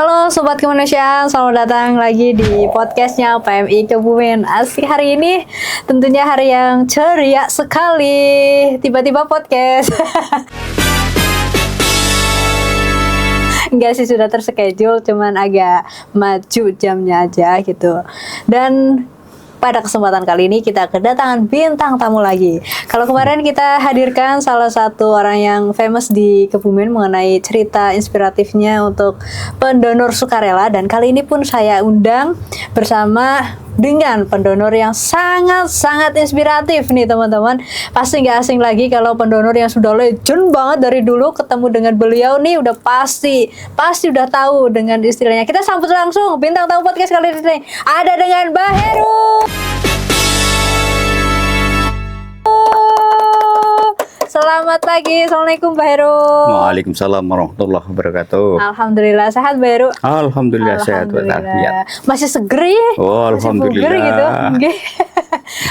Halo Sobat Kemanusiaan, selamat datang lagi di podcastnya PMI Kebumen. Asik, hari ini tentunya hari yang ceria sekali. Tiba-tiba podcast. Enggak sih, sudah terschedule, cuman agak maju jamnya aja gitu. Dan pada kesempatan kali ini kita kedatangan bintang tamu lagi. Kalau kemarin kita hadirkan salah satu orang yang famous di Kebumen mengenai cerita inspiratifnya untuk pendonor sukarela, dan kali ini pun saya undang bersama dengan pendonor yang sangat-sangat inspiratif nih teman-teman. Pasti nggak asing lagi kalau pendonor yang sudah legend banget dari dulu ketemu dengan beliau nih udah pasti udah tahu dengan istilahnya. Kita sambut langsung bintang tamu podcast kali ini, ada dengan Mbak Heru. Selamat pagi, Assalamualaikum Mbak Heru. Waalaikumsalam warahmatullahi wabarakatuh. Alhamdulillah sehat Mbak Heru. Alhamdulillah sehat walafiat. Masih seger ya? Oh, alhamdulillah. Masih bugar gitu.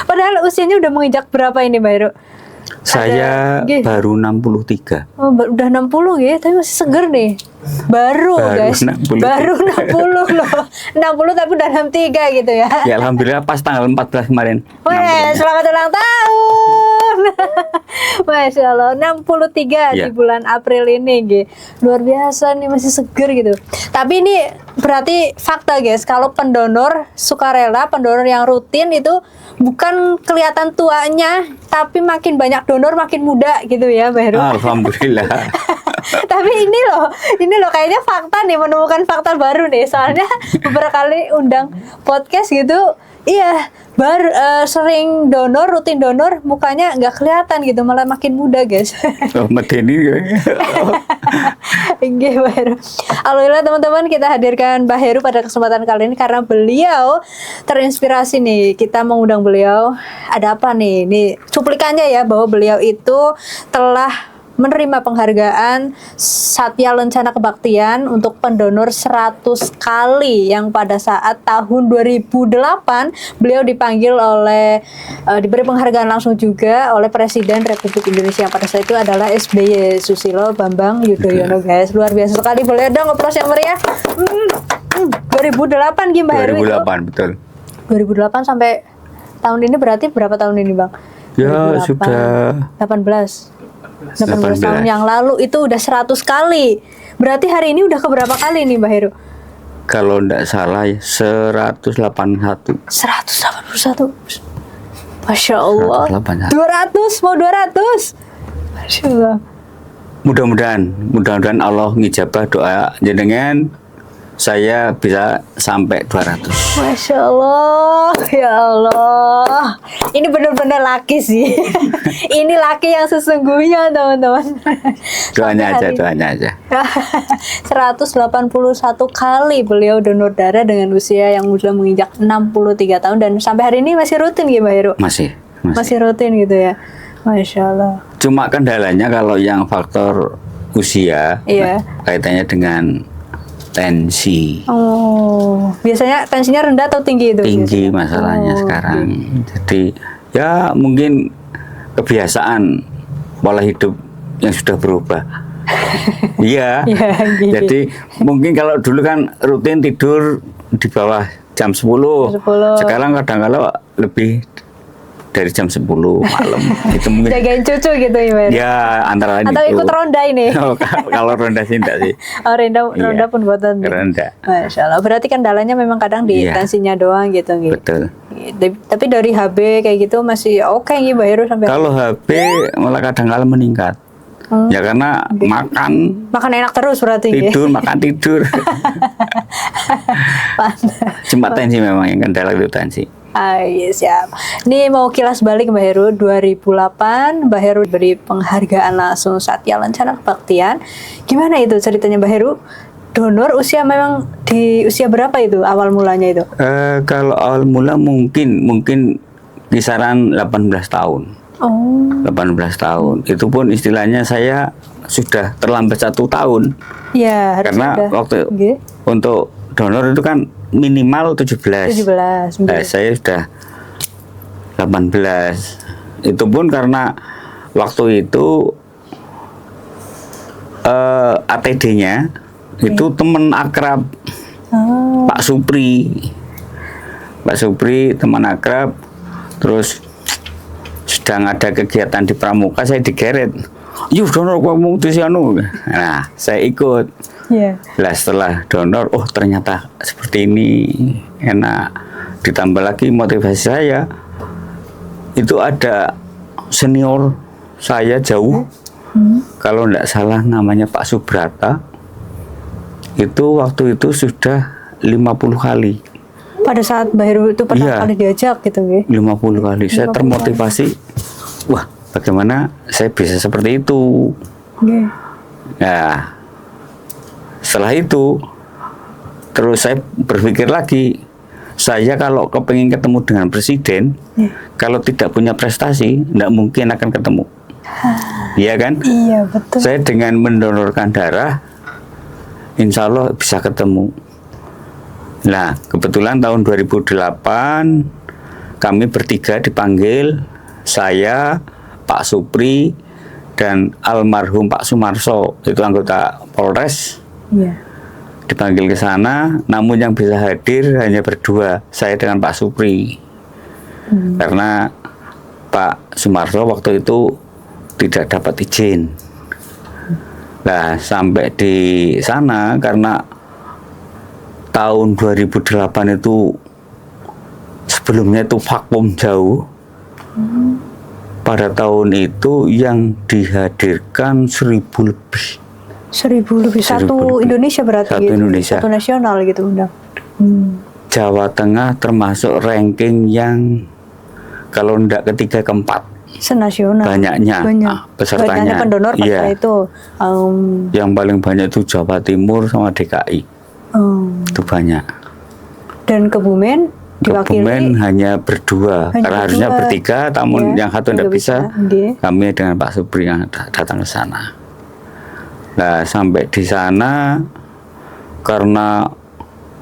Padahal usianya udah menginjak berapa ini Mbak Heru? Saya baru 63. Oh, udah 60 ya, tapi masih seger nih. Baru guys. 60. Baru 60 loh. 60 tapi udah 63 gitu ya. Ya alhamdulillah pas tanggal 14 kemarin. Wah, selamat ulang tahun. Masya Allah, 63 ya. Di bulan April ini gitu. Luar biasa nih, masih seger gitu. Tapi ini berarti fakta guys, kalau pendonor sukarela, pendonor yang rutin itu bukan kelihatan tuanya, tapi makin banyak donor makin muda gitu ya Mbak Heru. Alhamdulillah. Tapi ini loh kayaknya fakta nih, menemukan fakta baru nih. Soalnya beberapa kali undang podcast gitu, iya baru sering donor, rutin donor, mukanya nggak kelihatan gitu, malah makin muda guys. Oh, medeni. Nggih, Mbak Heru. Alhamdulillah teman-teman, kita hadirkan Mbak Heru pada kesempatan kali ini karena beliau terinspirasi nih. Kita mengundang beliau, ada apa nih? Nih cuplikannya ya, bahwa beliau itu telah menerima penghargaan Satya Lencana Kebaktian untuk pendonor 100 kali, yang pada saat tahun 2008 beliau dipanggil oleh diberi penghargaan langsung juga oleh Presiden Republik Indonesia yang pada saat itu adalah SBY Susilo Bambang Yudhoyono guys. Luar biasa sekali, boleh dong ngepros yang meriah. 2008 gimana Heru? 2008 betul. 2008 sampai tahun ini berarti berapa tahun ini Bang? Ya 2008, sudah 18 tahun yang lalu itu udah 100 kali. Berarti hari ini udah keberapa kali nih Mbak Heru? Kalau enggak salah 181. 181. Masya Allah. 181. 200, mau 200. Masya Allah. Mudah-mudahan Allah ngijabah doa jenengan, saya bisa sampai 200. Masya Allah, ya Allah. Ini benar-benar laki sih. Ini laki yang sesungguhnya teman-teman. Doanya aja. 181 kali beliau donor darah dengan usia yang sudah menginjak 63 tahun, dan sampai hari ini masih rutin gitu Mbak Heru? Masih rutin gitu ya. Masya Allah. Cuma kendalanya kalau yang faktor usia, iya, kaitannya dengan tensi. Oh, biasanya tensinya rendah atau tinggi itu? Tinggi biasanya? masalahnya sekarang. Jadi ya mungkin kebiasaan pola hidup yang sudah berubah. Iya. Gitu. Jadi mungkin kalau dulu kan rutin tidur di bawah jam 10. Sekarang kadang-kadang lebih dari jam 10 malam. Itu mungkin jagain cucu gitu ya? Ya antara lain atau itu. Ikut ronda ini? Kalau ronda sih enggak sih. Oh, ronda pun buatan. Ronda. Masya Allah. Berarti kendalanya memang kadang di tensinya doang gitu. Betul. Tapi dari HB kayak gitu masih oke nih Mbak Heru sampai. Kalau HB malah kadang-kadang meningkat. Ya karena makan enak terus berarti. Tidur, makan tidur. Cuma tensi memang yang kendala itu tensi. Iya siap. Ini mau kilas balik Mbak Heru. 2008 Mbak Heru beri penghargaan langsung Satya Lencana Kebaktian. Gimana itu ceritanya Mbak Heru? Donor usia memang di usia berapa itu awal mulanya itu? Kalau awal mula mungkin kisaran 18 tahun. Oh. 18 tahun. Itu pun istilahnya saya sudah terlambat 1 tahun. Ya, karena waktu untuk donor itu kan minimal 17. Saya sudah 18. Itu pun karena waktu itu ATD-nya Itu teman akrab Oh. Pak Supri. Pak Supri teman akrab. Terus sedang ada kegiatan di Pramuka, saya digeret. Yuk donor kamu di anu. Nah, saya ikut. Iya. Lah setelah donor, oh ternyata seperti ini, enak. Ditambah lagi motivasi saya, itu ada senior saya jauh, kalau tidak salah namanya Pak Subrata, itu waktu itu sudah 50 kali. Pada saat Mbak Heru itu pertama Iya. kali diajak gitu ya. 50 kali. Saya 50 termotivasi, wah bagaimana saya bisa seperti itu. Iya. Nah, setelah itu terus saya berpikir lagi, saya kalau kepingin ketemu dengan presiden, Iya. kalau tidak punya prestasi tidak mungkin akan ketemu. Iya kan? Iya, betul. Saya dengan mendonorkan darah insya Allah bisa ketemu. Nah, kebetulan tahun 2008 kami bertiga dipanggil, saya, Pak Supri, dan almarhum Pak Sumarso, itu anggota Polres, Iya. dipanggil ke sana. Namun yang bisa hadir hanya berdua, saya dengan Pak Supri, karena Pak Sumarso waktu itu tidak dapat izin. Nah, sampai di sana karena tahun 2008 itu sebelumnya itu vakum jauh. Pada tahun itu yang dihadirkan 1000 lebih. 1000 lebih. 1000 Satu lebih. Indonesia berarti Satu gitu. Indonesia. Satu nasional gitu undang. Jawa Tengah termasuk ranking yang kalau tidak ketiga keempat Senasional. banyaknya pesertanya. Banyaknya pendonor pada Iya. itu. Yang paling banyak itu Jawa Timur sama DKI, itu banyak. Dan Kebumen diwakili. Kebumen hanya berdua, Hanya karena harusnya berdua. bertiga, namun Iya, yang satu tidak nggak bisa. bisa. Nggih. Kami dengan Pak Supri yang datang ke sana. Nah, sampai di sana karena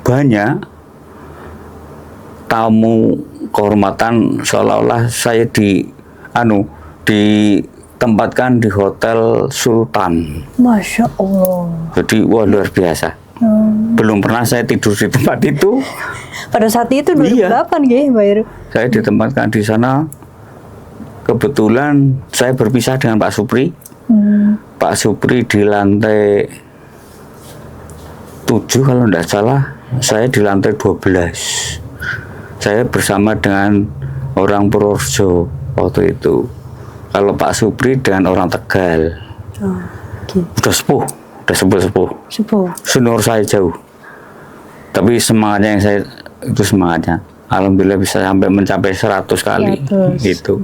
banyak tamu kehormatan, seolah-olah saya ditempatkan di Hotel Sultan. Masya Allah. Jadi wah luar biasa. Belum pernah saya tidur di tempat itu. Pada saat itu Iya. 2008 nggih, Mbak Heru. Saya ditempatkan di sana. Kebetulan saya berpisah dengan Pak Supri. Pak Supri di lantai 7 kalau tidak salah, saya di lantai 12. Saya bersama dengan orang Purworejo waktu itu. Kalau Pak Supri dengan orang Tegal. Oh, oke. Udah sepuh. Sepuh. Senior saya jauh. Tapi semangatnya yang saya itu semangatnya. Alhamdulillah bisa sampai mencapai 100 kali 100. gitu.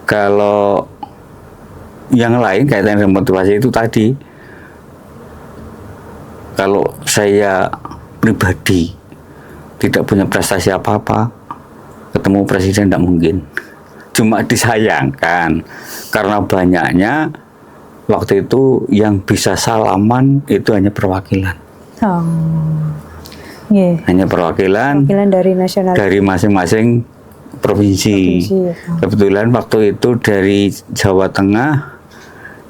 Kalau yang lain kaitan dengan motivasi itu tadi, kalau saya pribadi tidak punya prestasi apa-apa, ketemu presiden tidak mungkin. Cuma disayangkan karena banyaknya waktu itu yang bisa salaman itu hanya perwakilan. Oh. Nggih. Hanya perwakilan Wakilan dari nasional. dari masing-masing provinsi. Provinsi. Kebetulan waktu itu dari Jawa Tengah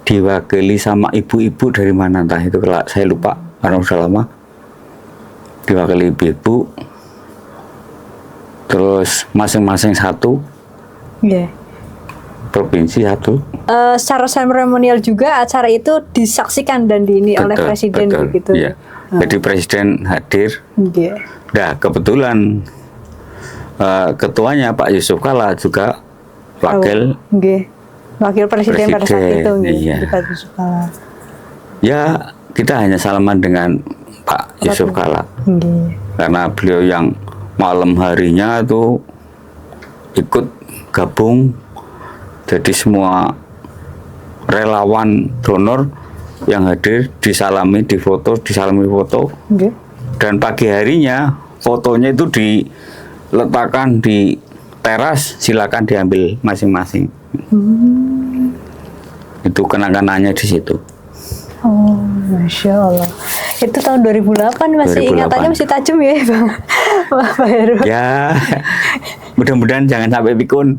diwakili sama ibu-ibu dari mana entah itu, kalau saya lupa karena sudah lama. Diwakili ibu-ibu. Terus masing-masing satu Nggih. provinsi satu. Secara seremonial juga acara itu disaksikan dan diini oleh presiden betul, begitu. iya. Jadi presiden hadir. Nggih. Nah, kebetulan ketuanya Pak Yusuf Kalla juga wakil. Nggih. Wakil presiden pada saat Presiden, itu nggih. iya. Di Pak Yusuf Kalla. Ya, kita hanya salaman dengan Pak Yusuf Kalla. Nggih. Karena beliau yang malam harinya itu ikut gabung, jadi semua relawan donor yang hadir disalami foto, Nggih. dan pagi harinya fotonya itu diletakkan di teras, silakan diambil masing-masing. Itu kenang-kenangannya di situ. Oh, Masya Allah. Itu tahun 2008 masih 2008. ingatannya masih tajam ya, Bang. Pak Heru. Ya, mudah-mudahan jangan sampai pikun.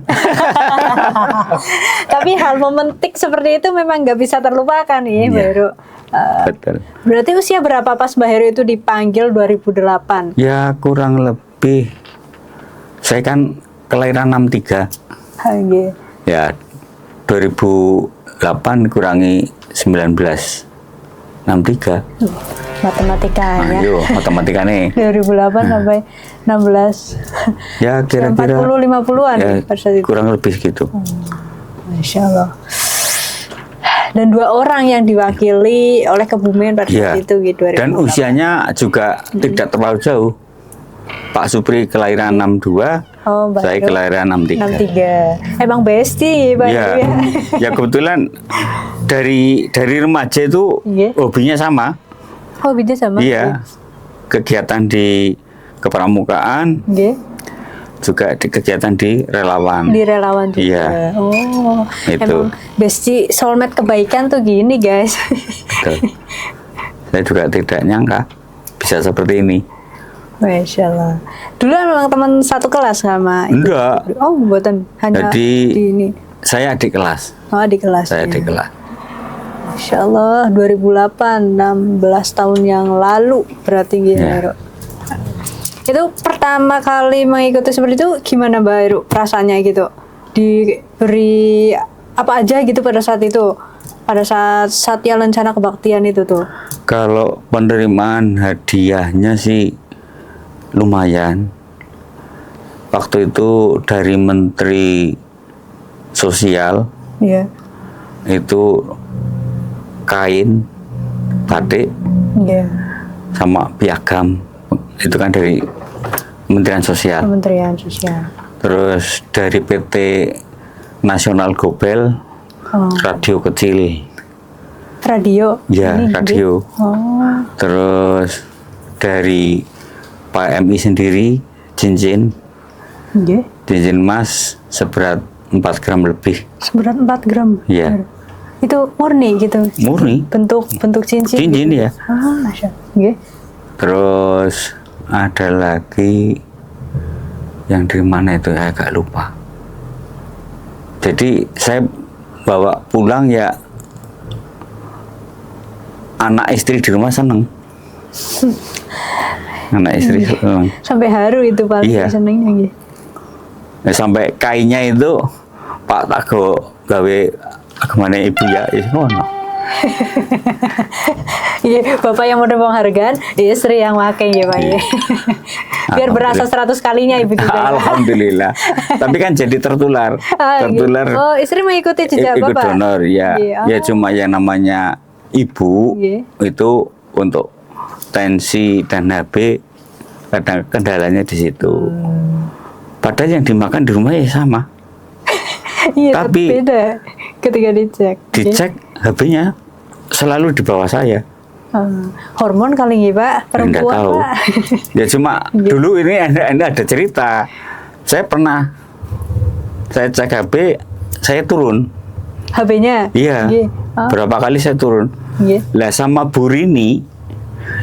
Tapi hal momentik seperti itu memang nggak bisa terlupakan ya, Mbak Iya. Heru. Betul. Berarti usia berapa pas Mbak Heru itu dipanggil 2008? Ya kurang lebih. Saya kan kelahiran 63. Oke. Ya 2008 kurangi 19. 63. Matematikanya. Ayo, matematika nih. 2008 sampai 16. Ya kira-kira 40-50-an ya, pada saat itu. kurang lebih segitu. Masya Allah. Dan 2 orang yang diwakili oleh Kebumen pada Ya. saat itu gitu. Dan usianya juga tidak terlalu jauh. Pak Supri kelahiran 62, Oh, Mbak saya Heru kelahiran 63. 63. Emang bestie Mbak Ya, Heru ya. ya kebetulan dari remaja itu Iya. hobinya sama. Hobinya sama? Iya, kegiatan di kepramukaan, Nggih. juga di kegiatan di relawan. Di relawan juga. Iya. Oh, Itu. emang bestie soulmate kebaikan tuh gini guys. Betul. Saya juga tidak nyangka bisa seperti ini. Masya Allah. Dulu memang teman satu kelas sama itu? Enggak. Oh, buatan hanya Jadi di ini. saya adik kelas. Oh, di kelas. Saya ya. adik kelas. Masya Allah, 2008, 16 tahun yang lalu berarti gitu. Ya. Heru. Itu pertama kali mengikuti seperti itu gimana Mbak Heru perasaannya gitu? Diberi apa aja gitu pada saat itu? Pada saat Satya Lencana Kebaktian itu tuh. Kalau penerimaan hadiahnya sih lumayan. Waktu itu dari Menteri Sosial Iya. itu kain, batik, Iya. sama piagam. Itu kan dari Kementerian Sosial. Kementerian Sosial. Terus dari PT Nasional Gobel, Oh. radio kecil. Radio. Ya, Ini, radio. gitu. Oh. Terus dari Pak MI sendiri cincin Iya. emas seberat 4 gram lebih. Seberat 4 gram. Iya. Itu murni gitu. Murni. Bentuk cincin. Cincin gitu. ya. Ah, Masya. Iya. Terus ada lagi yang dari mana itu saya agak lupa. Jadi saya bawa pulang ya, anak istri di rumah seneng. Anak istri seneng. Sampai haru itu paling Iya. senengnya gitu. Nah, sampai kainnya itu Pak Tago gawe gimana ibu ya, ngono. Iya, bapak yang mau penghargaan, istri yang pakai ya Pak ya. Biar berasa 100 kalinya ibu juga. Ya. Alhamdulillah. Tapi kan jadi tertular. Ah, gitu. Tertular. Oh, istri mengikuti jejak Ikut bapak. donor ya. Iya, Ya oh. cuma yang namanya ibu Iya. itu untuk tensi dan HB, kadang kendalanya di situ. Padahal yang dimakan di rumah ya sama. Iya, Tapi- tapi beda ketika dicek. Dicek HB-nya selalu di bawah saya. Hormon kali nggih Pak, Enggak perempuan tahu. Pak. Ya cuma dulu ini anda ada cerita. Saya pernah saya cek HB, saya turun. HB-nya. Iya. Oh, Berapa kali saya turun. iya. Lah sama Bu Rini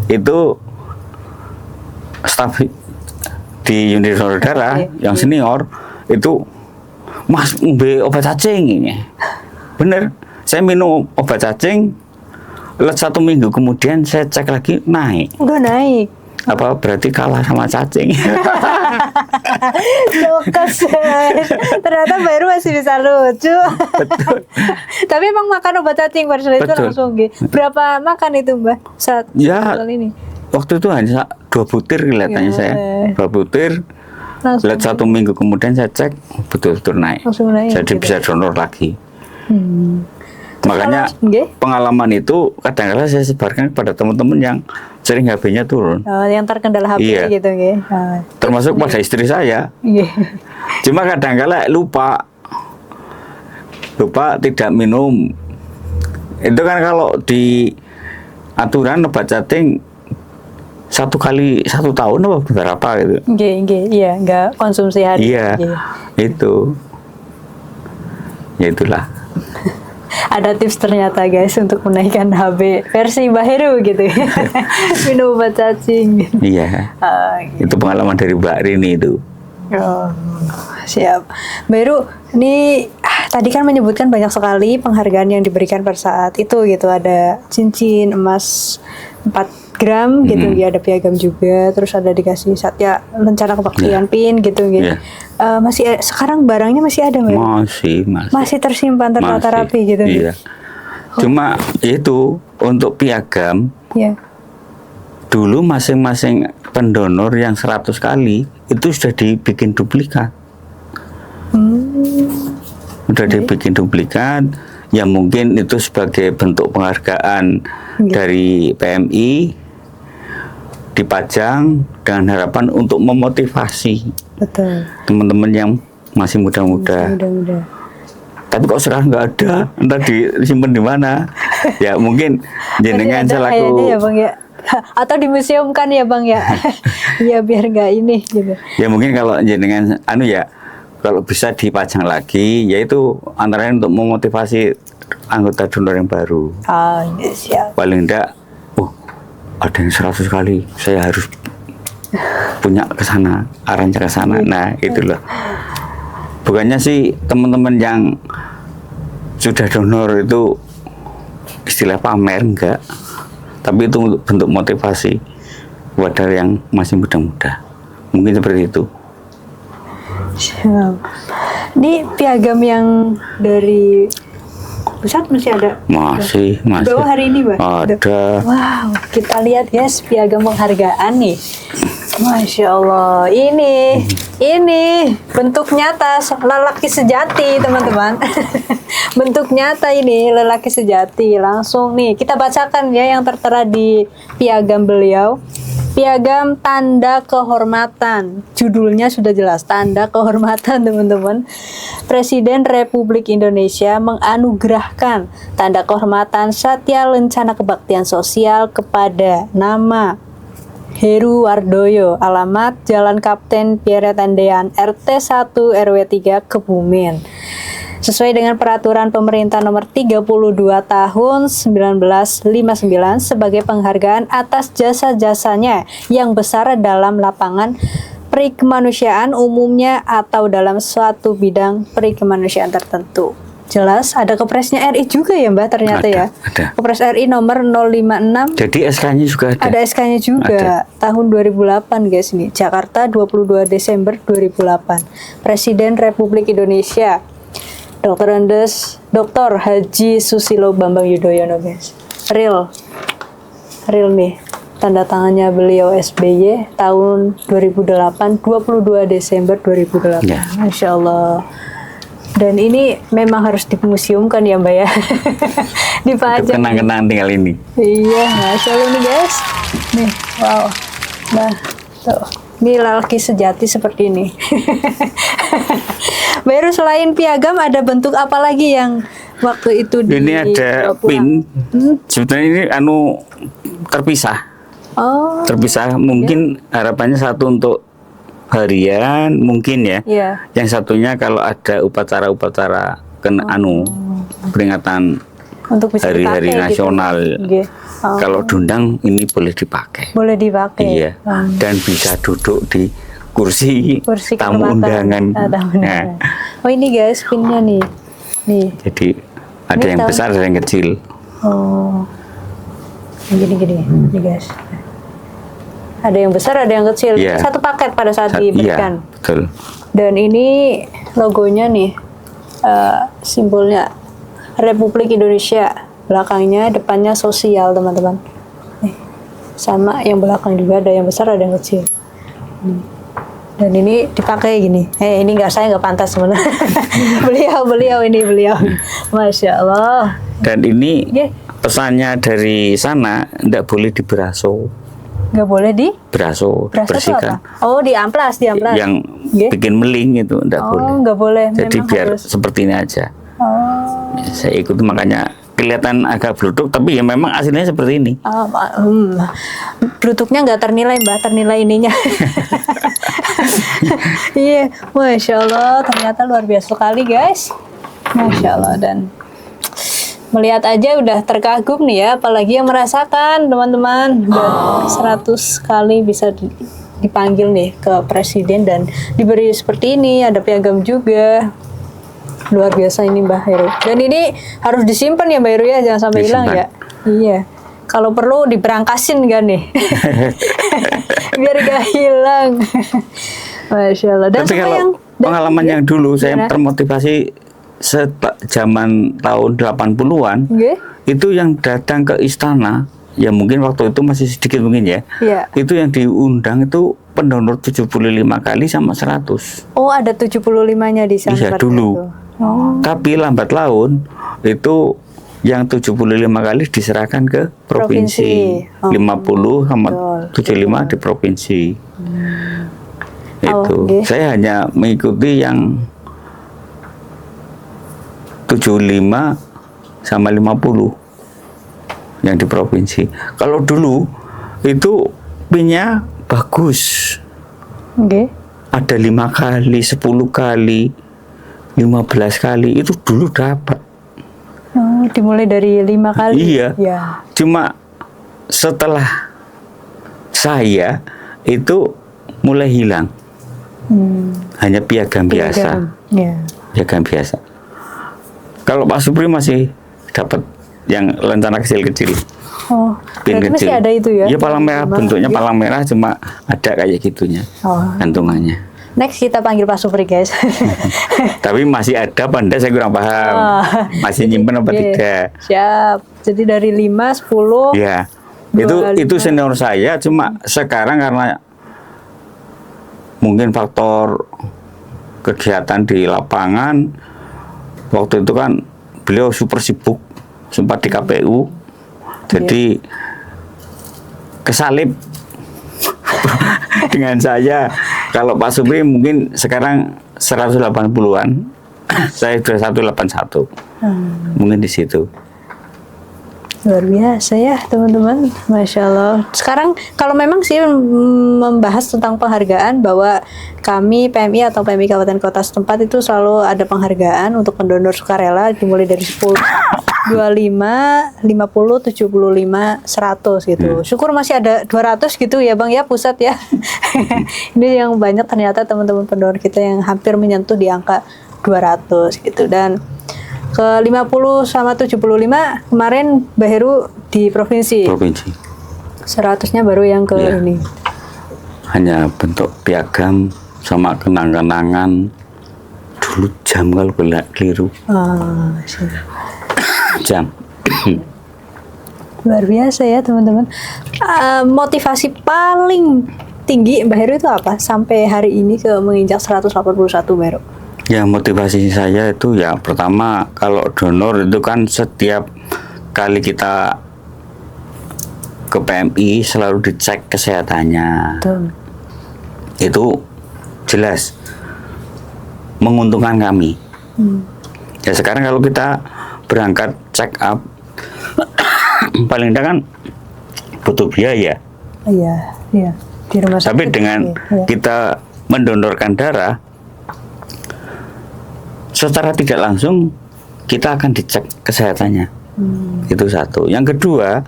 itu staf di unit donor darah yang senior itu, Mas umbe obat cacing ini. Bener, saya minum obat cacing. 1 minggu kemudian saya cek lagi naik. Udah naik. Apa berarti kalah sama cacing? Jokes. Ternyata Mbak Heru masih bisa lucu. Betul. Tapi emang makan obat cacing pada saat itu Betul. langsung gitu. Berapa makan itu Mbak? Saat Ya. kali ini. Waktu itu hanya 2 butir kelihatannya Ya. saya. 2 butir. Langsung. Lihat 1 minggu kemudian saya cek betul-betul naik. Langsung naik, Jadi gitu. bisa donor lagi. Hmm. Makanya Kalau- nggih? pengalaman itu kadang-kadang saya sebarkan kepada teman-teman yang sering HB-nya turun. Oh, yang terkendala HP Iya. gitu nggih. Ah, Termasuk pada istri saya. iya. Cuma kadang-kadang lupa tidak minum. Itu kan kalau di aturan obat cacing 1 kali 1 tahun apa berapa gitu. Nggih, iya, enggak konsumsi hari. Iya, Nggih. itu. Ya itulah. Ada tips ternyata guys untuk menaikkan HB versi Mbak Heru gitu. Minum obat cacing. Iya. Ah, gitu. Itu pengalaman dari Mbak Rini itu. Oh, siap. Mbak Heru, ini tadi kan menyebutkan banyak sekali penghargaan yang diberikan pada saat itu gitu. Ada cincin emas 4 gram gitu ya, ada piagam juga, terus ada dikasih Satya Lencana Kebaktian PIN gitu gitu. Masih sekarang barangnya masih ada Mbak? Masih tersimpan tertata rapi gitu. Iya. Cuma itu untuk piagam. Iya. Dulu masing-masing pendonor yang 100 kali itu sudah dibikin duplikat. Sudah dibikin duplikat, ya mungkin itu sebagai bentuk penghargaan dari PMI, dipajang dengan harapan untuk memotivasi teman-teman yang masih muda-muda. Tapi kok sekarang nggak ada, entah disimpan di mana. Ya mungkin jenengan selaku ya Bang ya. Atau dimuseumkan ya Bang ya. Ya biar nggak ini gitu. Ya mungkin kalau jenengan kalau bisa dipajang lagi, yaitu antara lain untuk memotivasi anggota donor yang baru. Siap. Paling enggak, ada yang 100 kali, saya harus punya ke sana, arahnya ke sana. Nah, itulah. Bukannya sih teman-teman yang sudah donor itu istilah pamer, enggak. Tapi itu bentuk motivasi buat yang masih muda-muda. Mungkin seperti itu. Ini piagam yang dari pusat masih ada? Masih. Bawa hari ini, Mbak? Ada. Wow, kita lihat guys, piagam penghargaan nih. Masya Allah, ini bentuk nyata lelaki sejati, teman-teman. Bentuk nyata ini lelaki sejati. Langsung nih, kita bacakan ya yang tertera di piagam beliau. Piagam Tanda Kehormatan. Judulnya sudah jelas, Tanda Kehormatan, teman-teman. Presiden Republik Indonesia menganugerahkan Tanda Kehormatan Satya Lencana Kebaktian Sosial kepada nama Heru Wardoyo, alamat Jalan Kapten Pierre Tendean, RT 1 RW 3 Kebumen. Sesuai dengan peraturan pemerintah nomor 32 tahun 1959 sebagai penghargaan atas jasa-jasanya yang besar dalam lapangan perikemanusiaan umumnya atau dalam suatu bidang perikemanusiaan tertentu. Jelas, ada Kepresnya RI juga ya Mbak ternyata ada, ya. Ada. Kepres RI nomor 056. Jadi SK-nya juga ada. Ada SK-nya juga. Tahun 2008 guys ini. Jakarta 22 Desember 2008. Presiden Republik Indonesia Dr. Andes, Dr. Haji Susilo Bambang Yudhoyono guys. Real nih. Tanda tangannya beliau SBY tahun 2008, 22 Desember 2008. Ya. Masya Allah. Dan ini memang harus dimuseumkan ya Mbak ya. Dipajang. Kenang-kenang tinggal ini. Iya, Masya Allah nih guys. Nih, wow. Nah, tuh. Ini lelaki sejati seperti ini. Baru selain piagam ada bentuk apa lagi yang waktu itu di ini ada pin. Sebetulnya ini terpisah. Oh. Terpisah. Mungkin harapannya satu untuk harian mungkin ya. Iya. Yang satunya kalau ada upacara-upacara peringatan untuk bisa hari-hari dipakai, nasional. Gitu. Kalau diundang ini boleh dipakai. Boleh dipakai. Iya. Dan bisa duduk di kursi tamu undangan. Nah. Oh ini guys pinnya nih. Jadi ada ini yang besar ada yang kecil. Oh. Gini nih guys. Ada yang besar ada yang kecil. Yeah. Satu paket pada saat diberikan. Iya, betul. Dan ini logonya nih, simbolnya Republik Indonesia. Belakangnya, depannya sosial teman-teman. Sama yang belakang juga ada yang besar ada yang kecil. Dan ini dipakai gini. Ini saya nggak pantas sebenarnya. beliau. Masya Allah. Dan ini pesannya dari sana tidak boleh diberaso. Nggak boleh bersihkan. Oh, di amplas. Yang bikin meling itu tidak boleh. Oh, nggak boleh. Jadi memang biar harus seperti ini aja. Oh. Saya ikut makanya kelihatan agak bluduk, tapi ya memang aslinya seperti ini. Bluduknya nggak ternilai Mbak, ternilai ininya. Iya, Masya Allah, ternyata luar biasa sekali guys. Masya Allah, dan melihat aja udah terkagum nih ya, apalagi yang merasakan teman-teman. Dan 100 kali bisa dipanggil nih ke presiden dan diberi seperti ini, ada piagam juga. luar biasa ini Mbak Heru. Dan ini harus disimpan ya Mbak Heru ya, jangan sampai hilang Disimpan. ya. Iya. Kalau perlu diberangkasin kan nih, biar gak hilang. Masya Allah. Dan Tapi sama kalau yang pengalaman yang dulu saya gimana? termotivasi zaman tahun 80-an, Nggih? itu yang datang ke istana, ya mungkin waktu itu masih sedikit mungkin ya. Iya. Itu yang diundang itu pendonor 75 kali sama 100. Oh, ada 75-nya di sana. Iya, pada dulu. itu. Oh, Tapi lambat laun itu yang 75 kali diserahkan ke provinsi. Provinsi. Oh. 50 sama Betul. 75 di provinsi. Oh, Itu. nggih. Saya hanya mengikuti yang 75 sama 50 yang di provinsi. Kalau dulu itu pinnya bagus. Oke. Ada 5 kali, 10 kali, 15 kali itu dulu dapat. Oh, dimulai dari 5 kali. Iya. Ya. Cuma setelah saya itu mulai hilang. Hanya piagam biasa. Ya. Piagam biasa. Kalau Pak Supri masih dapat yang lencana kecil-kecil. Oh, Pin berarti masih kecil. ada itu ya? Iya, palang merah, Sama- bentuknya Iya. palang merah, cuma ada kayak gitunya Oh. gantungannya. Next kita panggil Pak Supri guys. Tapi masih ada apa enggak, saya kurang paham. Oh. Masih nyimpen apa Iya. tidak? Siap. Jadi dari 5, 10. Ya, 25. itu senior saya, cuma sekarang karena mungkin faktor kegiatan di lapangan, waktu itu kan beliau super sibuk, sempat di KPU, jadi kesalip dengan saya. Kalau Pak Supri mungkin sekarang 180-an, saya sudah 181, mungkin di situ. Luar biasa ya teman-teman, Masya Allah. Sekarang kalau memang sih membahas tentang penghargaan, bahwa kami PMI atau PMI Kabupaten Kota setempat itu selalu ada penghargaan untuk pendonor sukarela, dimulai dari 10, 25, 50, 75, 100 gitu. Syukur masih ada 200 gitu ya Bang ya, pusat ya. Ini yang banyak ternyata teman-teman pendonor kita yang hampir menyentuh di angka 200 gitu. Dan ke 50 sama 75 kemarin Mbak Heru di provinsi. Provinsi. 100-nya baru yang ke Iya. ini. Hanya bentuk piagam sama kenang-kenangan. Dulu jam kalau keliru, Ah, sih. jam. Luar biasa ya teman-teman. Motivasi paling tinggi Mbak Heru itu apa sampai hari ini ke menginjak 181 Mbak Heru? Ya, motivasi saya itu ya pertama, kalau donor itu kan setiap kali kita ke PMI selalu dicek kesehatannya. Betul. Itu jelas menguntungkan kami. Ya sekarang kalau kita berangkat check up paling tidak kan butuh biaya. Iya, iya. Di rumah sakit. Tapi dengan iya. kita mendonorkan darah, secara tidak langsung kita akan dicek kesehatannya. Itu satu. Yang kedua,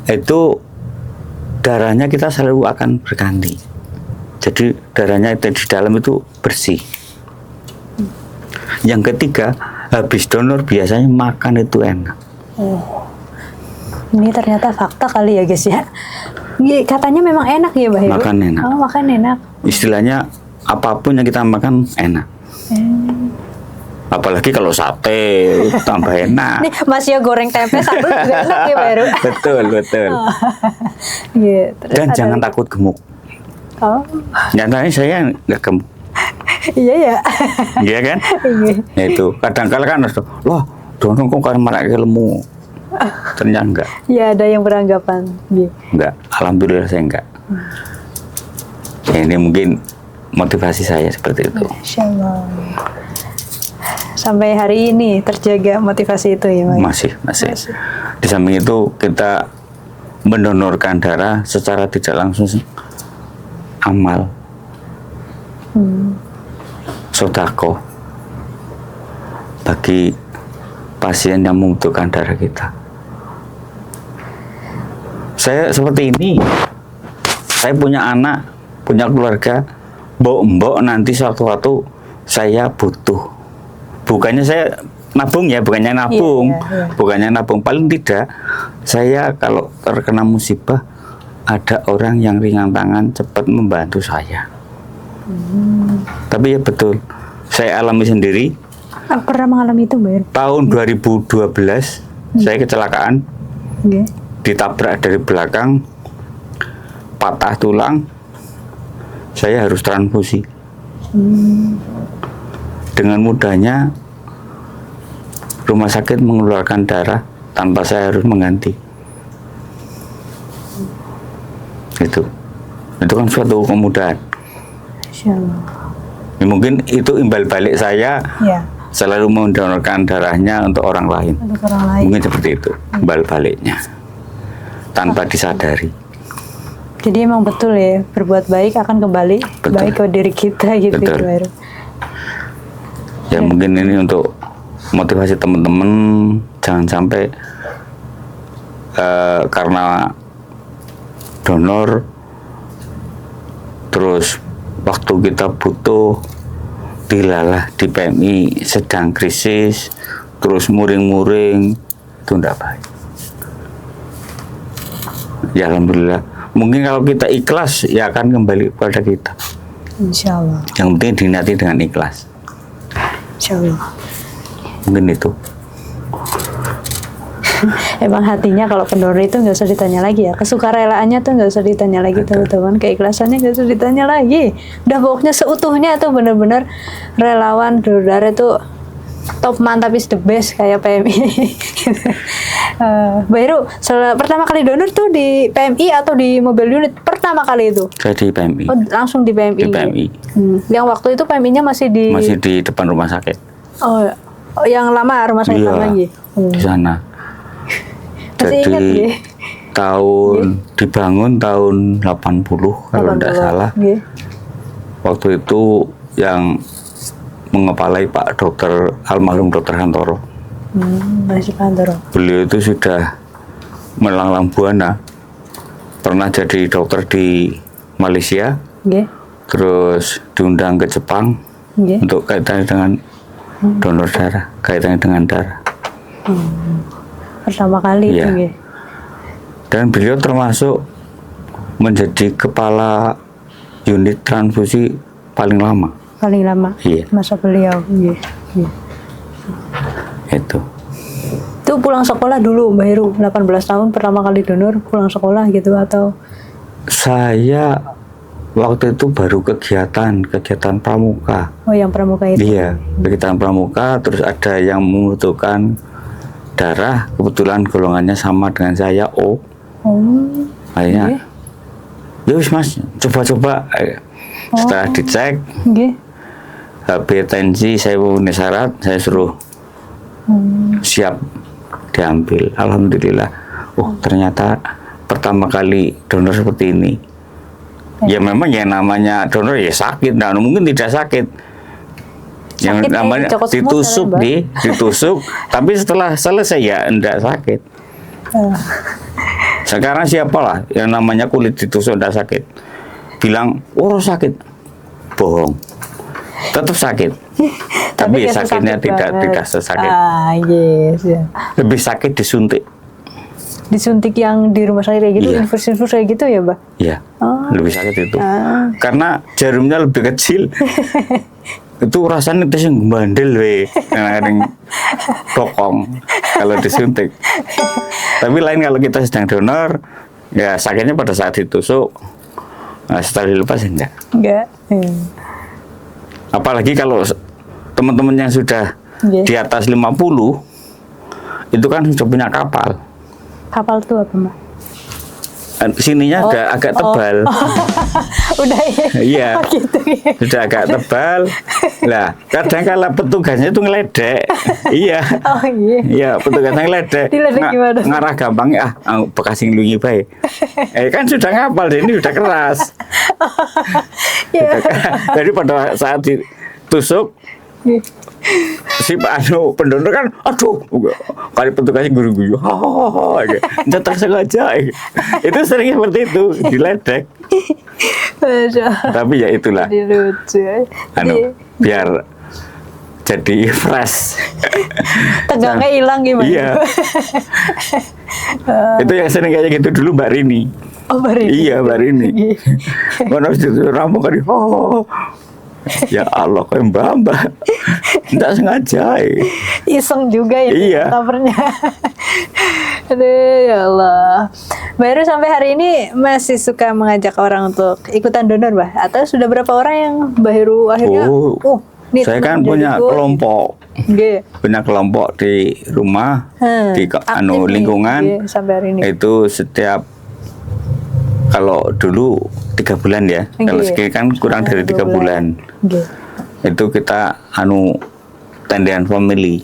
itu darahnya kita selalu akan berganti. Jadi darahnya itu di dalam itu bersih. Yang ketiga, habis donor biasanya makan itu enak. Ini ternyata fakta kali ya guys ya. Iya, katanya memang enak ya Mbak Heru? Makan enak. Oh, makan enak. Istilahnya apapun yang kita makan enak. Apalagi kalau sate tambah enak. Nih masih ya goreng tempe satu juga enak ya Mbak Heru. Betul, betul. Iya, terus Dan ada- jangan takut gemuk. Oh, Nyatanya saya nggak gemuk, iya ya. iya kan? Iya. Ya itu kadang-kala kan harus, loh, donor kok kan malah lemu. Ternyata enggak, Ya ada yang beranggapan. Iya. enggak. Alhamdulillah saya enggak. Ya, ini mungkin motivasi saya seperti itu. Masya Allah. Sampai hari ini terjaga motivasi itu ya Mbak? Masih. Di samping itu kita mendonorkan darah secara tidak langsung amal, sodako bagi pasien yang membutuhkan darah kita. Saya seperti ini, saya punya anak, punya keluarga, mbok nanti suatu waktu saya butuh bukannya saya nabung ya, bukannya nabung, Iya. bukannya nabung. Paling tidak saya kalau terkena musibah ada orang yang ringan tangan cepat membantu saya. Tapi ya betul, saya alami sendiri. Aku pernah mengalami itu, Mbak Heru. Tahun 2012 saya kecelakaan, Nggih. ditabrak dari belakang, patah tulang, saya harus transfusi. Dengan mudahnya rumah sakit mengeluarkan darah tanpa saya harus mengganti. Itu kan suatu kemudahan. Insya Allah. Ya, mungkin itu imbal balik saya Ya, selalu mendonorkan darahnya untuk orang lain. untuk orang lain. Mungkin seperti itu imbal baliknya tanpa disadari. Jadi emang betul ya, berbuat baik akan kembali Betul. baik ke diri kita gitu, Betul. Mbak Heru. Ya mungkin ini untuk motivasi teman-teman, jangan sampai karena donor terus waktu kita butuh dilalah di PMI sedang krisis terus muring-muring, itu tidak baik. Ya alhamdulillah, mungkin kalau kita ikhlas ya akan kembali kepada kita. Insya Allah. Yang penting diniati dengan ikhlas. Insya Allah. Mungkin itu. Emang hatinya kalau pendonor itu nggak usah ditanya lagi ya. Kesukarelaannya tuh nggak usah ditanya lagi, teman-teman. Keikhlasannya nggak usah ditanya lagi. Udah pokoknya seutuhnya tuh bener-bener relawan donor darah itu top, mantap, is the best kayak PMI. Mbak Heru, pertama kali donor tuh di PMI atau di mobile unit? Pertama kali itu? Saya di PMI. Oh, langsung di PMI. Di PMI. Yang waktu itu PMI-nya masih di Masih di depan rumah sakit. Oh, yang lama rumah sakit Iya, lama lagi. di sana. Masih ingat Jadi nggih? tahun dibangun tahun 80 kalau tidak 80. salah. Nggih. Waktu itu yang mengepalai Pak Dokter almarhum Dokter Hantoro. Masih Pantoro. Beliau itu sudah melanglang buana. Pernah jadi dokter di Malaysia, Nggih. terus diundang ke Jepang Nggih. untuk kaitannya dengan donor darah, kaitannya dengan darah. Pertama kali itu Iya. nggih. Dan beliau termasuk menjadi kepala unit transfusi paling lama. Paling lama. Iya. Masa beliau. Nggih. Nggih. Itu. Itu pulang sekolah dulu Mbak Heru, 18 tahun pertama kali donor, pulang sekolah gitu atau Saya waktu itu baru kegiatan pramuka. oh yang pramuka itu? Iya, kegiatan pramuka, terus ada yang membutuhkan darah, kebetulan golongannya sama dengan saya, O. Oh. Akhirnya, ya wis mas, coba-coba. Setelah dicek, Nggih. HB tensi saya memenuhi syarat, saya suruh siap diambil. Alhamdulillah. Oh ternyata pertama kali donor seperti ini. Ya memang ya namanya donor ya sakit, nah mungkin tidak sakit. Yang Sakit, namanya cokot semut, ditusuk Mbak. ditusuk, tapi setelah selesai ya enggak sakit. Sekarang siapalah yang namanya kulit ditusuk enggak sakit. Bilang, oh sakit. Bohong. Tetap sakit. Tapi nggak sakitnya sesakit banget. tidak sesakit. Ah, yes. Ya. Lebih sakit disuntik. Disuntik yang di rumah sakit kayak gitu, Iya. infus-infus kayak gitu ya, Mbak? Iya, Oh. lebih sakit itu. Ah. Karena jarumnya lebih kecil. Itu rasanya itu yang bandel we, kadang kokong kalau disuntik. Tapi lain kalau kita sedang donor, ya sakitnya pada saat ditusuk. Nah, setelah dilepas enggak. Enggak. Apalagi kalau teman-teman yang sudah Iya. di atas 50 itu kan sudah punya kapal. Kapal tuh apa, Mbak? Sininya Oh, udah agak oh. tebal. Udah ya. Iya. Oh, gitu ya. Sudah agak tebal. Lah, kadang kala petugasnya itu ngeledek. Iya. Oh iya. Iya, petugasnya ngeledek. Diledek gimana? Ngarah gampang bekas ngelungi baik. Kan sudah ngapal, ini sudah keras. Iya. Jadi pada saat ditusuk si pendonor kan, aduh, kali petugasnya guru-guru, nggak tersengaja, itu sering seperti itu, diledek. Masya Allah. Tapi ya itulah, Jadi lucu. biar jadi fresh. Tegangnya hilang gimana? Iya. Itu yang sering kayak gitu dulu Mbak Rini. Oh, Mbak Rini. Iya, Mbak Rini. Mana situ rampok kan. Oh. Ya Allah, kok Mbak. Enggak sengaja. Iseng juga ya Iya. covernya. Aduh, ya Allah. Baru sampai hari ini masih suka mengajak orang untuk ikutan donor, Mbak? Atau sudah berapa orang yang baru akhirnya? Nih, saya kan teman punya jadiku. kelompok. Nggih. Punya kelompok di rumah, di Aktif nih, lingkungan. nggih, sampai hari ini. Itu setiap kalau dulu 3 bulan ya. Nggih. Kalau sekarang kan kurang dari 3 bulan. Nggih. Itu kita tendian family.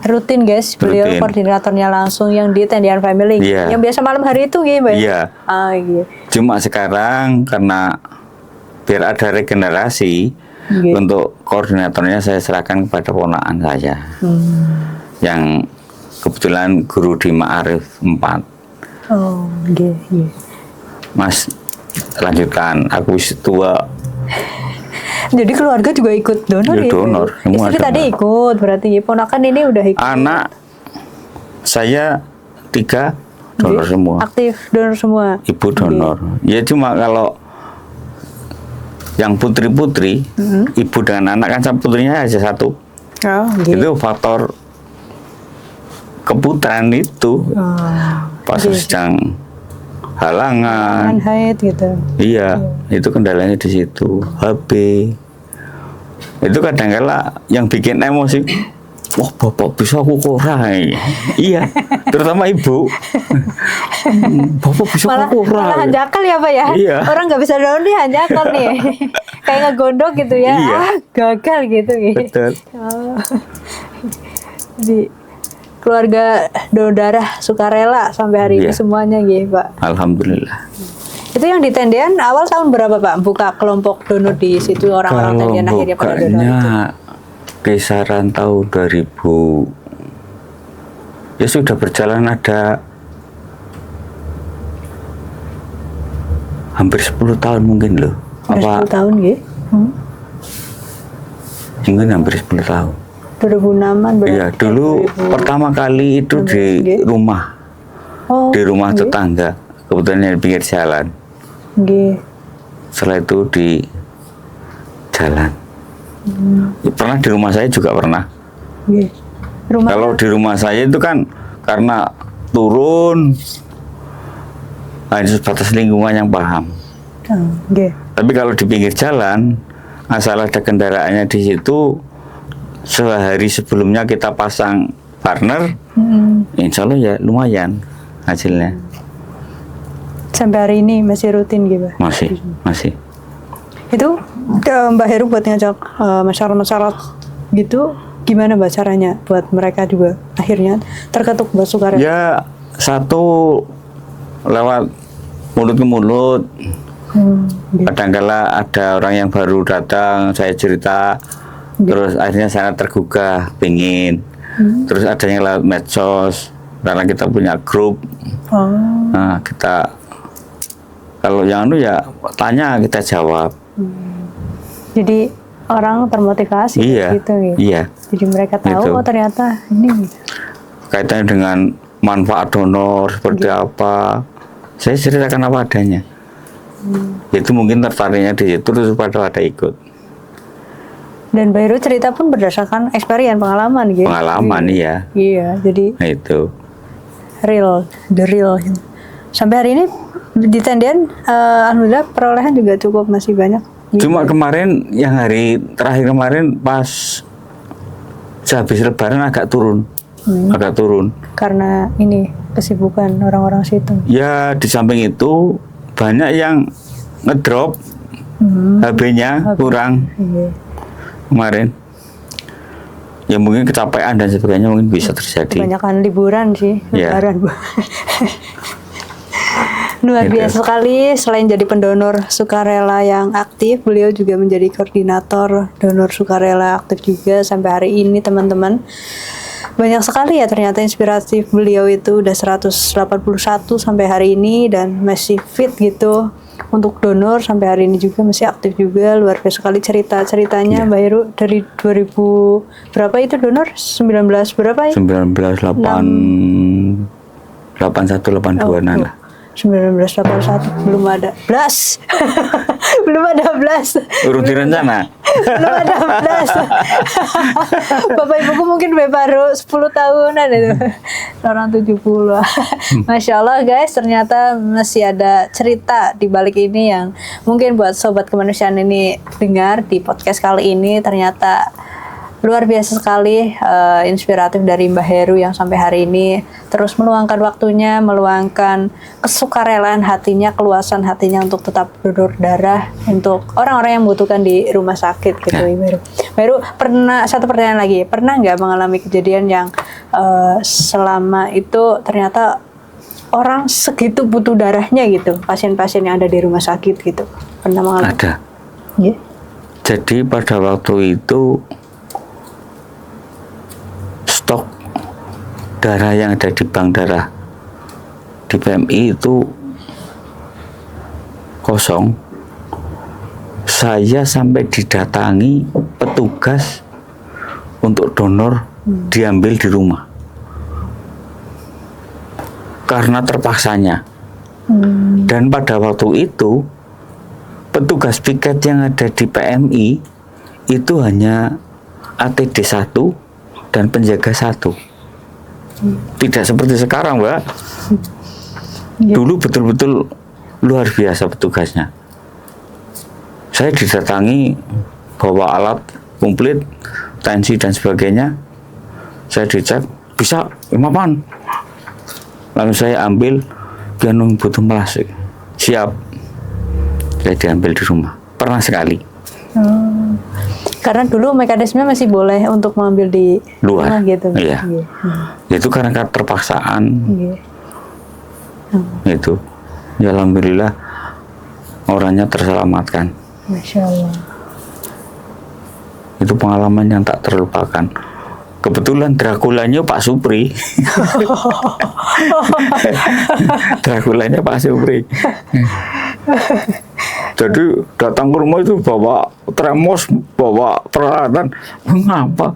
Rutin guys, beliau Rutin. koordinatornya langsung yang di Tendian Family. Iya. Yang biasa malam hari itu gitu, Mbak? Iya. Iya. Cuma sekarang karena biar ada regenerasi, Nggih. untuk koordinatornya saya serahkan kepada ponakan saya. Yang kebetulan guru di Ma'arif 4. Oh, nggih. Mas, lanjutkan, aku wis tua. Jadi keluarga juga ikut donor Ya, ya? donor, Mbak? semua Istri tadi donor. ikut, berarti ponakan ini udah ikut. Anak saya 3 donor Nggih. semua. Aktif donor semua. Ibu donor. Ya cuma kalau yang putri-putri, ibu dengan anak kan putrinya aja 1. Oh, nggih. Itu faktor keputraan itu. Pas sedang halangan. Kan haid gitu. Iya, itu kendalanya di situ. HB. Itu kadang-kala yang bikin emosi. Wah, bapak bisa aku korai. Iya, terutama ibu. Bapak bisa Malah aku korai. hanjakal ya Pak ya? Iya. Orang nggak bisa donor nih hanjakal nih. Kayak ngegondok gitu ya. Iya. Gagal gitu. Betul. Oh. Di keluarga donor darah sukarela sampai hari ini Iya. semuanya gitu Pak. Alhamdulillah. Itu yang di Tendian awal tahun berapa Pak? Buka kelompok donor di situ orang-orang Kalau Tendian akhirnya pada donor itu. bukanya kisaran tahun 2000 ya sudah berjalan ada hampir 10 tahun mungkin loh. Udah 10 tahun gitu. Mungkin hampir 10 tahun. 2006-an berarti. Iya, dulu 2000. pertama kali itu di Nggih. rumah. Oh, Di rumah nggih. tetangga. Kebetulan di pinggir jalan. Nggih. Setelah itu di jalan. Ya, pernah di rumah saya juga pernah. Nggih. Rumah Kalau di rumah saya itu kan karena turun hanya sebatas lingkungan yang paham. nggih. Tapi kalau di pinggir jalan, asal ada kendaraannya di situ, sehari sebelumnya kita pasang partner, insya Allah ya lumayan hasilnya. Sampai hari ini masih rutin gitu. Masih. Itu Mbak Heru buat ngajak masyarakat gitu, gimana Mbak caranya buat mereka juga akhirnya terketuk buat sukarela? Ya satu lewat mulut ke mulut. Nggih. Kadangkala ada orang yang baru datang, saya cerita, terus akhirnya saya tergugah, pengen. Terus ada yang lewat medsos, karena kita punya grup. Oh, Nah, kita kalau yang ya tanya kita jawab. jadi orang termotivasi Iya, gitu. iya. Jadi mereka tahu Gitu. oh ternyata ini. Kaitannya dengan manfaat donor seperti apa, saya ceritakan apa adanya. Itu mungkin tertariknya di situ terus pada ikut. Dan Mbak Heru cerita pun berdasarkan experience pengalaman gitu. Pengalaman iya. Iya, jadi Nah itu. the real. Sampai hari ini di Tendian, alhamdulillah perolehan juga cukup masih banyak. Cuma kemarin yang hari terakhir kemarin pas sehabis lebaran agak turun. Agak turun. Karena ini kesibukan orang-orang situ. Ya di samping itu banyak yang ngedrop HB-nya kurang Iya. kemarin. Ya mungkin kecapean dan sebagainya mungkin bisa terjadi. Kebanyakan liburan sih, Iya. lebaran. Luar Gitu. biasa sekali, selain jadi pendonor sukarela yang aktif, beliau juga menjadi koordinator donor sukarela aktif juga sampai hari ini teman-teman. Banyak sekali ya ternyata inspiratif beliau itu udah 181 sampai hari ini dan masih fit gitu. untuk donor sampai hari ini juga masih aktif juga, luar biasa sekali ceritanya Mbak Heru dari 2000 berapa itu donor 19 berapa ya? 1981 82 nana. 1981 belum ada blas belum ada blas Urut direncana. belum ada blas bapak ibuku mungkin baru 10 tahunan itu orang 70. Masya Allah guys, ternyata masih ada cerita di balik ini yang mungkin buat sobat kemanusiaan ini dengar di podcast kali ini. Ternyata luar biasa sekali, inspiratif dari Mbak Heru yang sampai hari ini terus meluangkan waktunya, meluangkan kesukarelaan hatinya, keluasan hatinya untuk tetap donor darah untuk orang-orang yang membutuhkan di rumah sakit gitu. Mbak Heru. Mbak Heru, pernah, satu pertanyaan lagi, pernah nggak mengalami kejadian yang selama itu ternyata orang segitu butuh darahnya gitu, pasien-pasien yang ada di rumah sakit gitu, pernah mengalami? Ada. Yeah. Jadi pada waktu itu stok darah yang ada di bank darah di PMI itu kosong. Saya sampai didatangi petugas untuk donor diambil di rumah karena terpaksanya. Dan pada waktu itu petugas piket yang ada di PMI itu hanya ATD 1 dan penjaga 1. Tidak seperti sekarang, Mbak. Dulu betul-betul luar biasa petugasnya. Saya didatangi bawa alat komplit, tensi dan sebagainya. Saya dicek, bisa 5 Lalu saya ambil, dia butuh plastik. Siap. Saya diambil di rumah. Pernah sekali. Karena dulu mekanisme masih boleh untuk mengambil di luar gitu. Iya. Itu karena terpaksaan. Itu. Ya alhamdulillah orangnya terselamatkan. Masya Allah. Itu pengalaman yang tak terlupakan. Kebetulan Drakulanya Pak Supri. Drakulanya Pak Supri. Jadi datang ke rumah itu bawa termos, bawa peralatan. Mengapa?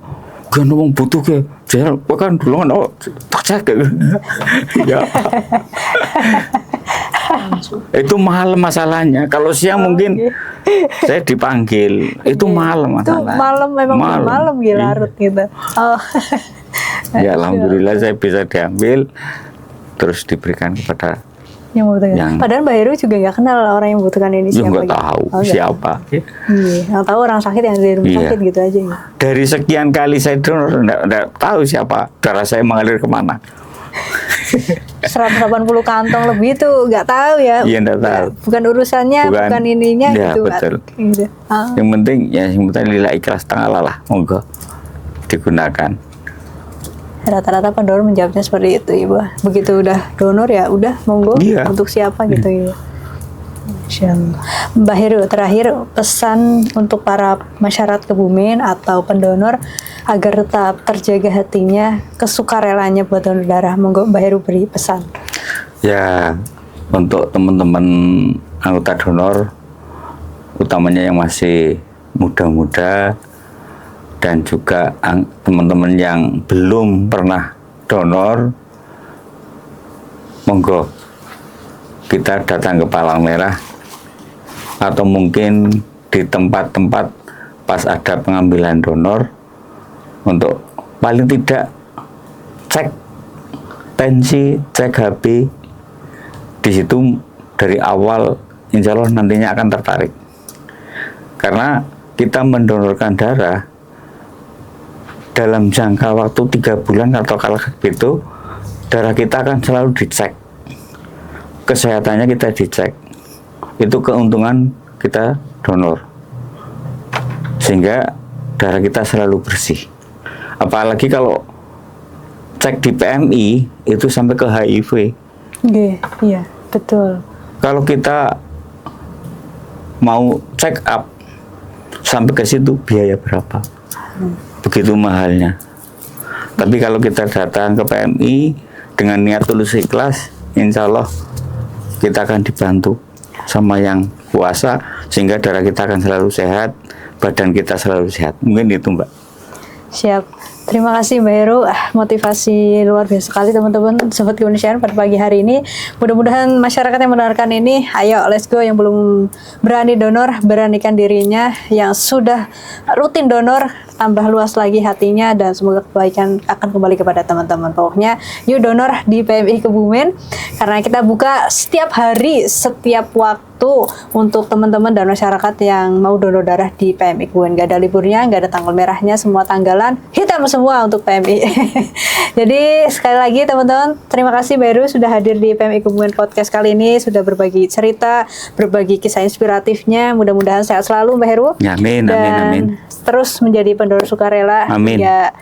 Gak ngomong butuh ke? Saya kan dulu kan percaya ke? Ya. Itu mahal masalahnya. Kalau siang mungkin saya dipanggil. Itu malam masalahnya. Itu malam memang malam larut gitu. Oh. Ya alhamdulillah saya bisa diambil terus diberikan kepada yang membutuhkan. Padahal Mbak Heru juga nggak kenal orang yang membutuhkan ini siapa. Nggak tahu siapa. Nggak tahu orang sakit yang di rumah sakit gitu aja. Ya. Dari sekian kali saya donor nggak tahu siapa darah saya mengalir kemana. 180 kantong lebih tuh nggak tahu ya. Iya nggak tahu. Bukan urusannya, bukan ininya ya, gitu. Betul. Gitu. Yang penting lillah ikhlas tengah lah, monggo digunakan. Rata-rata pendonor menjawabnya seperti itu, Ibu. Begitu udah donor ya udah monggo untuk siapa gitu ya. Masya Allah. Mbak Heru, terakhir pesan untuk para masyarakat Kebumen atau pendonor agar tetap terjaga hatinya, kesukarelaannya buat donor darah. Monggo Mbak Heru beri pesan. Ya, untuk teman-teman anggota donor, utamanya yang masih muda-muda dan juga teman-teman yang belum pernah donor, monggo kita datang ke Palang Merah atau mungkin di tempat-tempat pas ada pengambilan donor untuk paling tidak cek tensi, cek HB. Di situ dari awal insya Allah nantinya akan tertarik, karena kita mendonorkan darah dalam jangka waktu 3 bulan atau kalau gitu darah kita akan selalu dicek, kesehatannya kita dicek. Itu keuntungan kita donor, sehingga darah kita selalu bersih. Apalagi kalau cek di PMI itu sampai ke HIV. Iya, betul. Kalau kita mau check up sampai ke situ biaya berapa? Begitu mahalnya. Tapi kalau kita datang ke PMI dengan niat tulus ikhlas, insya Allah kita akan dibantu. sama yang puasa, sehingga darah kita akan selalu sehat, badan kita selalu sehat. Mungkin itu, Mbak. Siap. Terima kasih Mbak Heru. Motivasi luar biasa sekali teman-teman Sobat Kemanusiaan pada pagi hari ini. Mudah-mudahan masyarakat yang mendengarkan ini, ayo let's go. Yang belum berani donor, beranikan dirinya. Yang sudah rutin donor, tambah luas lagi hatinya, dan semoga kebaikan akan kembali kepada teman-teman. Pokoknya yuk donor di PMI Kebumen, karena kita buka setiap hari, setiap waktu untuk teman-teman dan masyarakat yang mau donor darah di PMI Kebumen. Gak ada liburnya, gak ada tanggal merahnya, semua tanggalan hitam semua untuk PMI. Jadi sekali lagi teman-teman, terima kasih Mbak Heru sudah hadir di PMI Kebumen Podcast kali ini, sudah berbagi cerita, berbagi kisah inspiratifnya. Mudah-mudahan sehat selalu Mbak Heru. Ya, amin, Dan amin, amin. terus menjadi pendonor sukarela Amin. hingga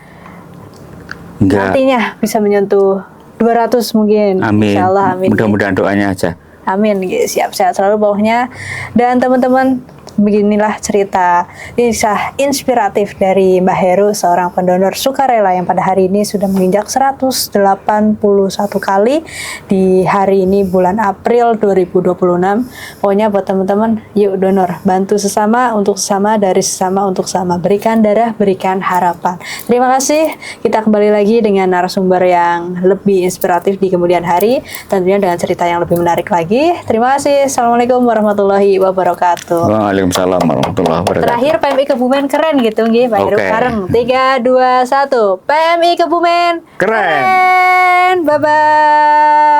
Enggak. nantinya bisa menyentuh 200 mungkin. Amin. Insya Allah, amin. Mudah-mudahan doanya aja. Amin, siap sehat selalu bawahnya. Dan teman-teman, beginilah cerita kisah inspiratif dari Mbak Heru, seorang pendonor sukarela yang pada hari ini sudah menginjak 181 kali di hari ini bulan April 2026. Pokoknya buat teman-teman, yuk donor, bantu sesama untuk sesama, dari sesama untuk sesama, berikan darah, berikan harapan. Terima kasih. Kita kembali lagi dengan narasumber yang lebih inspiratif di kemudian hari, tentunya dengan cerita yang lebih menarik lagi. Terima kasih. Assalamualaikum warahmatullahi wabarakatuh. Waalaikumsalam warahmatullahi wabarakatuh. Terakhir PMI Kebumen keren gitu nggih, Mbak Heru. Oke. Bareng 3 2 1. PMI Kebumen Keren. Bye bye.